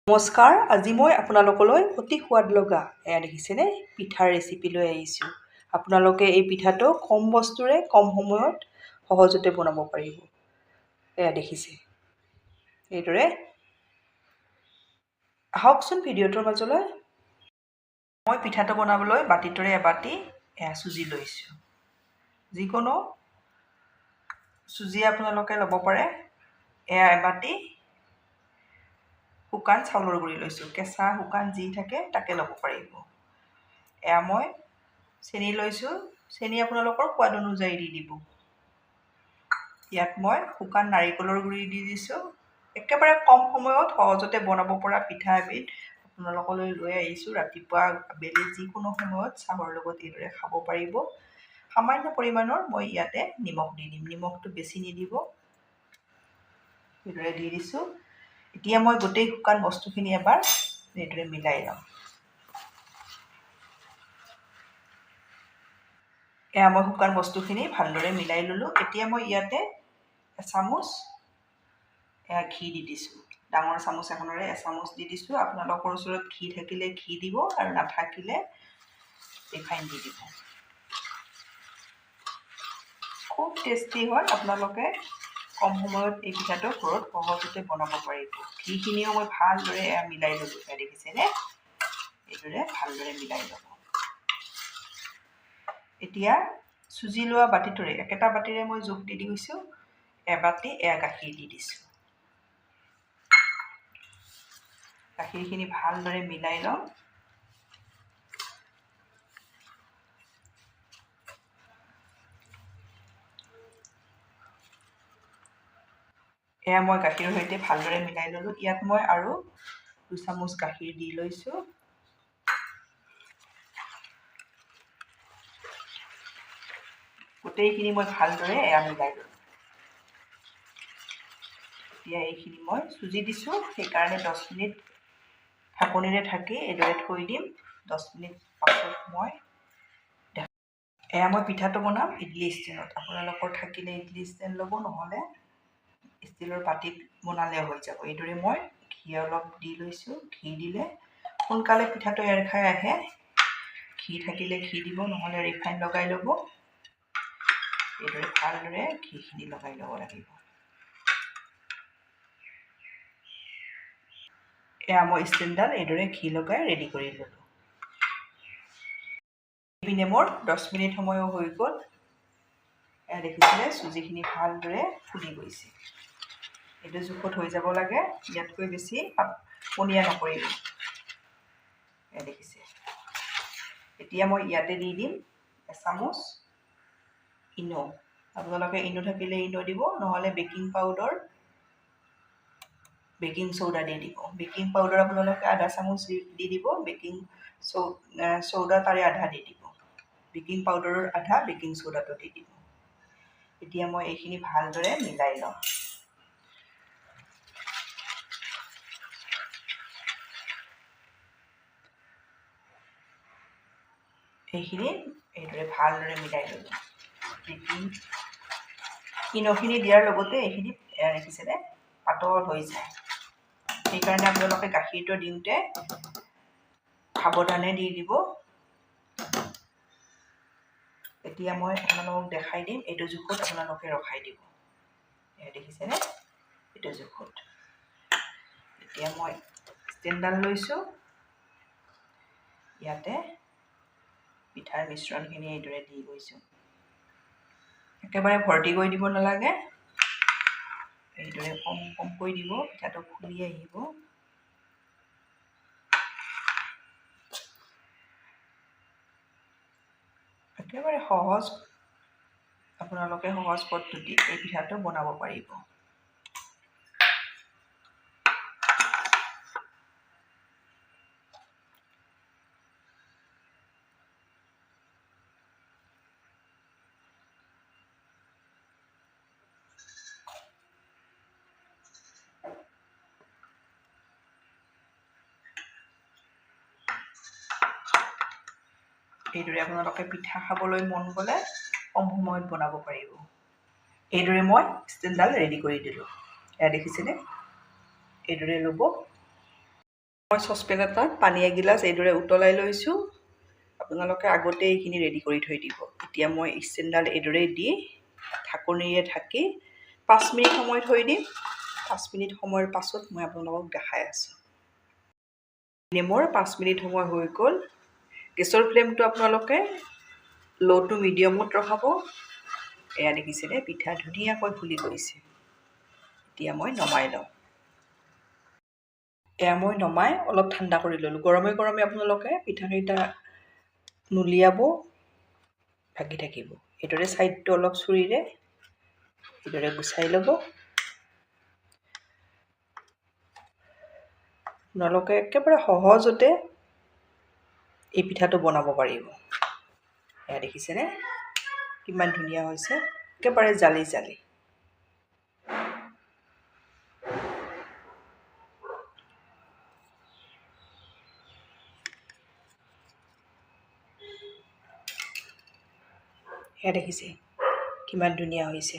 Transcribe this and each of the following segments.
নমস্কাৰ, আজি মই আপোনালোকলৈ অতি সোৱাদ লগা দেখিছেনে পিঠাৰ ৰেচিপি লৈ আহিছোঁ। আপোনালোকে এই পিঠাটো কম বস্তুৰে কম সময়ত সহজতে বনাব পাৰিব। দেখিছে এইদৰে। আহকচোন ভিডিঅ'টোৰ মাজলৈ। মই পিঠাটো বনাবলৈ বাতিটোৰে এবাতি চুজি লৈছোঁ। যিকোনো চুজি আপোনালোকে ল'ব পাৰে। এবাতি শুকান চাউলৰ গুড়ি লৈছোঁ। কেঁচা শুকান যি থাকে তাকে ল'ব পাৰিব। মই চেনি লৈছোঁ। চেনি আপোনালোকৰ সোৱাদ অনুযায়ী দি দিব। ইয়াত মই শুকান নাৰিকলৰ গুড়ি দি দিছোঁ। একেবাৰে কম সময়ত সহজতে বনাব পৰা পিঠা এবিধ আপোনালোকলৈ লৈ আহিছোঁ। ৰাতিপুৱা আবেলি যিকোনো সময়ত চাহৰ লগত এইদৰে খাব পাৰিব। সামান্য পৰিমাণৰ মই ইয়াতে নিমখ দি দিম। নিমখটো বেছি নিদিব। এইদৰে দি দিছোঁ। এতিয়া মই গোটেই শুকান বস্তুখিনি এবাৰ এইদৰে মিলাই লওঁ। মই শুকান বস্তুখিনি ভালদৰে মিলাই ল'লোঁ। এতিয়া মই ইয়াতে এচামুচ ঘি দি দিছোঁ। ডাঙৰ চামুচ এখনেৰে এচামুচ দি দিছোঁ। আপোনালোকৰ ওচৰত ঘি থাকিলে ঘি দিব আৰু নাথাকিলে ৰিফাইন দি দিব। খুব টেষ্টি হয়। আপোনালোকে কম সময়ত এই পিঠাটো ঘৰত সহজতে বনাব পাৰিব। ঘিখিনিও মই ভালদৰে মিলাই ল'লোঁ। দেখিছেনে? এইদৰে ভালদৰে মিলাই ল'ব। এতিয়া চুজি লোৱা বাতিটোৰে একেটা বাতিৰে মই জোখ দি দিছোঁ। এবাতি গাখীৰ দি দিছোঁ। গাখীৰখিনি ভালদৰে মিলাই লওঁ। মই গাখীৰৰ সৈতে ভালদৰে মিলাই ল'লোঁ। ইয়াত মই আৰু 2 চামুচ গাখীৰ দি লৈছোঁ। গোটেইখিনি মই ভালদৰে মিলাই ল'লোঁ। এতিয়া এইখিনি মই চুজি দিছোঁ, সেইকাৰণে 10 মিনিট ঢাকনিৰে ঢাকি এইদৰে থৈ দিম। 10 মিনিট পাছত মই পিঠাটো বনাম ইডলি ষ্টেণ্ডত। আপোনালোকৰ থাকিলে ইডলি ষ্টেণ্ড ল'ব, নহ'লে ষ্টিলৰ বাতিত বনালে হৈ যাব। এইদৰে মই ঘি অলপ দি লৈছোঁ। ঘি দিলে সোনকালে পিঠাটো এৰ খাই আহে। ঘি থাকিলে ঘি দিব, নহ'লে ৰিফাইন লগাই ল'ব। এইদৰে ভালদৰে ঘিখিনি লগাই ল'ব লাগিব। মই ষ্টেণ্ডডাল এইদৰে ঘি লগাই ৰেডি কৰি ল'লোঁ। এইপিনে মোৰ 10 মিনিট সময়ো হৈ গ'ল। দেখিছিলে চুজিখিনি ভালদৰে ফুলি গৈছে। এইটো জোখত হৈ যাব লাগে। ইয়াতকৈ বেছি পনীয়া নকৰিব। দেখিছে। এতিয়া মই ইয়াতে দি দিম এচামুচ ইনো। আপোনালোকে ইনো থাকিলে ইনো দিব, নহ'লে বেকিং পাউডাৰ, বেকিং চৌডা দি দিব। বেকিং পাউডাৰ আপোনালোকে আধা চামুচ দি দিব। বেকিং চৌডা তাৰে আধা দি দিব। বেকিং পাউডাৰৰ আধা, বেকিং চৌডাটো দি দিব। এতিয়া মই এইখিনি ভালদৰে মিলাই লওঁ। এইখিনি এইদৰে ভালদৰে মিলাই ল'লোঁ। ইনোখিনি দিয়াৰ লগতে এইখিনি দেখিছেনে পাতল হৈ যায়। সেইকাৰণে আপোনালোকে গাখীৰটো দিওঁতে সাৱধানে দি দিব। এতিয়া মই আপোনালোকক দেখাই দিম। এইটো জোখত আপোনালোকে ৰখাই দিব। দেখিছেনে? এইটো জোখত। এতিয়া মই ষ্টেণ্ডডাল লৈছোঁ। ইয়াতে পিঠাৰ মিশ্ৰণখিনি এইদৰে দি গৈছোঁ। একেবাৰে ভৰ্তি কৰি দিব নালাগে। এইদৰে কম কমকৈ দিব। পিঠাটো ফুলি আহিব। একেবাৰে সহজ, আপোনালোকে সহজ পদ্ধতিত এই পিঠাটো বনাব পাৰিব। এইদৰে আপোনালোকে পিঠা খাবলৈ মন গ'লে কম সময়ত বনাব পাৰিব। এইদৰে মই ষ্টেণ্ডডাল ৰেডি কৰি দিলোঁ। দেখিছেনে? এইদৰে ল'ব। মই চচপেন এটাত পানী এগিলাচ এইদৰে উতলাই লৈছোঁ। আপোনালোকে আগতে এইখিনি ৰেডি কৰি থৈ দিব। এতিয়া মই ষ্টেণ্ডডাল এইদৰে দি ঢাকনিৰে ঢাকি 5 মিনিট সময় থৈ দিম। 5 মিনিট সময়ৰ পাছত মই আপোনালোকক দেখাই আছোঁ। মোৰ 5 মিনিট সময় হৈ গ'ল। গেছৰ ফ্লেমটো আপোনালোকে ল' টু মিডিয়ামত ৰখাব। এয়া দেখিছেনে পিঠা ধুনীয়াকৈ ফুলি গৈছে। এতিয়া মই নমাই লওঁ। এয়া মই নমাই অলপ ঠাণ্ডা কৰি ল'লোঁ। গৰমে গৰমে আপোনালোকে পিঠাকেইটা নুলিয়াব, ভাগি থাকিব। এইদৰে ছাইডটো অলপ চুৰিৰে এইদৰে গুচাই ল'ব। আপোনালোকে একেবাৰে সহজতে এই পিঠাটো বনাব পাৰিব। এয়া দেখিছেনে কিমান ধুনীয়া হৈছে, একেবাৰে জালি জালি। এয়া দেখিছে কিমান ধুনীয়া হৈছে।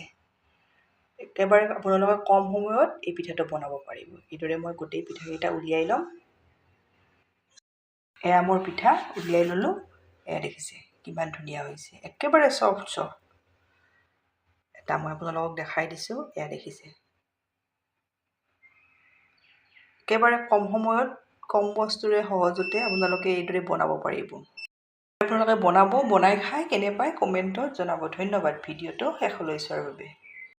একেবাৰে আপোনালোকে কম সময়ত এই পিঠাটো বনাব পাৰিব। এইদৰে মই গোটেই পিঠাকেইটা উলিয়াই ল'ম। এয়া মোৰ পিঠা উলিয়াই ল'লোঁ। এয়া দেখিছে কিমান ধুনীয়া হৈছে, একেবাৰে চফ্ট। এটা মই আপোনালোকক দেখাই দিছোঁ। এয়া দেখিছে একেবাৰে কম সময়ত কম বস্তুৰে সহজতে আপোনালোকে এইদৰে বনাব পাৰিব। আপোনালোকে বনাই খাই কেনে পায় কমেণ্টত জনাব। ধন্যবাদ ভিডিঅ'টো শেষলৈ চোৱাৰ বাবে।